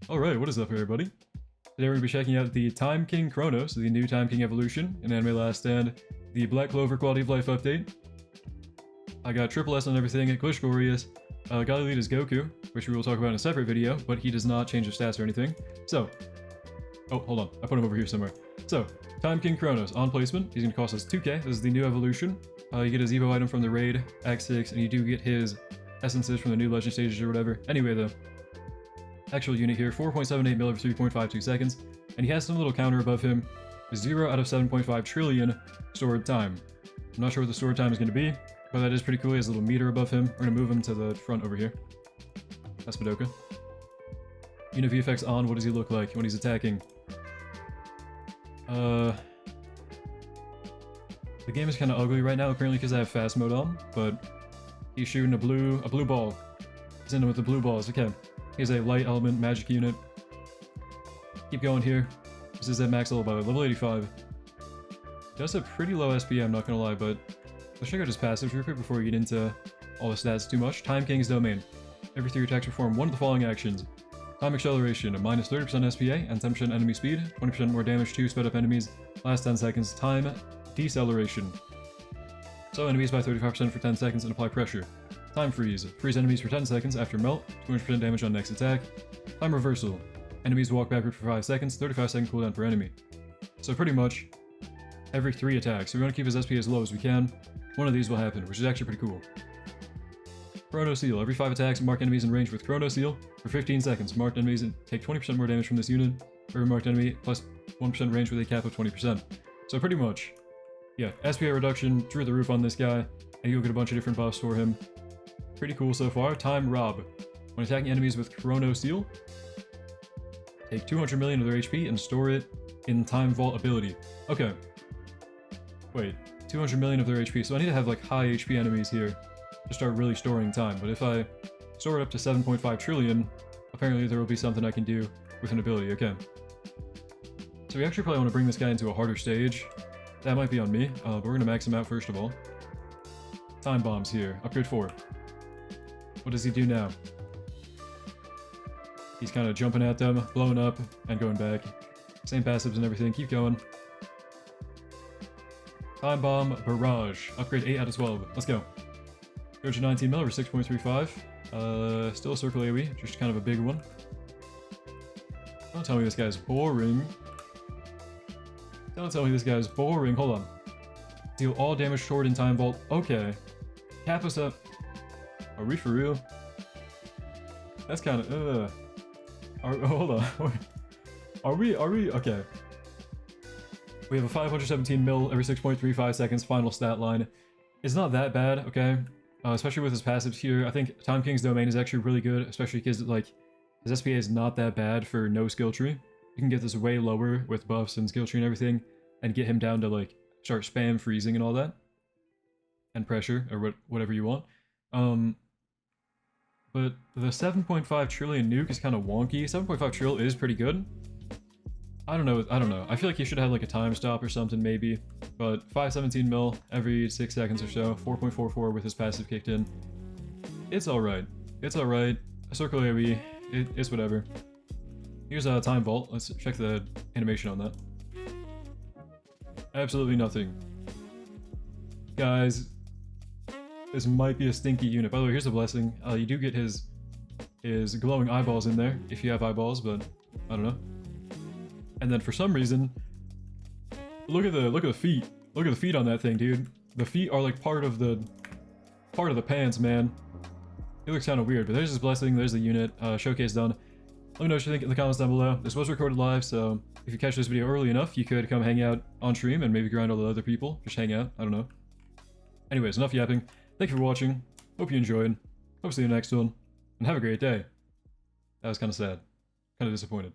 Alright, what is up everybody? Today we're going to be checking out the Time King Chronos, the new Time King evolution in Anime Last Stand, the Black Clover quality of life update. I got triple S on everything, Glitch Glorious, Godly Lead is Goku, which we will talk about in a separate video, but he does not change his stats or anything. So, oh, hold on, I put him over here somewhere. So, Time King Chronos, on placement, he's going to cost us 2k, this is the new evolution. You get his Evo item from the raid, Act 6, and you do get his essences from the new legend stages or whatever. Anyway though, actual unit here, 4.78 mil over 3.52 seconds, and he has some little counter above him, 0 out of 7.5 trillion stored time. I'm not sure what the stored time is going to be, but that is pretty cool. He has a little meter above him. We're going to move him to the front over here. That's Madoka. Unit VFX on, what does he look like when he's attacking? The game is kind of ugly right now currently because I have fast mode on, but he's shooting a blue ball. He's in with the blue balls, okay. Here's a light element magic unit. Keep going here. This is at max level by the way, level 85. Does a pretty low SPM, I'm not gonna lie, but let's check out his passive real quick before we get into all the stats too much. Time King's Domain. Every 3 attacks perform one of the following actions. Time Acceleration, a minus 30% SPA and 10% enemy speed, 20% more damage to sped up enemies, last 10 seconds. Time Deceleration. Slow enemies by 35% for 10 seconds and apply pressure. Time Freeze. Freeze enemies for 10 seconds after melt, 200% damage on next attack. Time Reversal. Enemies walk backward for 5 seconds, 35-second cooldown per enemy. So pretty much every 3 attacks. So we want to keep his SP as low as we can. One of these will happen, which is actually pretty cool. Chrono Seal. Every 5 attacks, mark enemies in range with Chrono Seal for 15 seconds. Marked enemies take 20% more damage from this unit. Every marked enemy plus 1% range with a cap of 20%. So pretty much, yeah, SPA reduction through the roof on this guy, and you'll get a bunch of different buffs for him. Pretty cool so far. Time Rob. When attacking enemies with Chrono Seal, take 200 million of their HP and store it in Time Vault ability. Okay. Wait, 200 million of their HP, so I need to have like high HP enemies here to start really storing time, but if I store it up to 7.5 trillion, apparently there will be something I can do with an ability, okay. So we actually probably want to bring this guy into a harder stage. That might be on me, but we're going to max him out first of all. Time Bombs here, upgrade 4. What does he do now? He's kind of jumping at them, blowing up, and going back. Same passives and everything, keep going. Time Bomb Barrage, upgrade 8 out of 12, let's go. 219 mil over 6.35. Still a circle AoE, just kind of a big one. Don't tell me this guy's boring. Don't tell me this guy's boring, hold on. Deal all damage stored in Time Vault, okay. Cap us up. Are we for real? That's kind of, hold on. Are we, okay. We have a 517 mil every 6.35 seconds final stat line. It's not that bad, okay? Especially with his passives here. I think Time King's Domain is actually really good, especially because, like, his SPA is not that bad for no skill tree. You can get this way lower with buffs and skill tree and everything, and get him down to, like, start spam freezing and all that. And pressure, or whatever you want. But the 7.5 trillion nuke is kind of wonky. 7.5 trill is pretty good. I don't know. I feel like he should have like a time stop or something maybe. But 517 mil every 6 seconds or so. 4.44 with his passive kicked in. It's alright. It's alright. A circle AoE. It's whatever. Here's a Time Vault. Let's check the animation on that. Absolutely nothing. Guys, this might be a stinky unit. By the way, here's a blessing. You do get his glowing eyeballs in there, if you have eyeballs, but I don't know. And then for some reason, look at the feet. Look at the feet on that thing, dude. The feet are like part of the pants, man. It looks kind of weird, but there's his blessing, there's the unit, showcase done. Let me know what you think in the comments down below. This was recorded live, so if you catch this video early enough, you could come hang out on stream and maybe grind all the other people. Just hang out, I don't know. Anyways, enough yapping. Thank you for watching. Hope you enjoyed. Hope to see you in the next one. And have a great day. That was kind of sad. Kind of disappointed.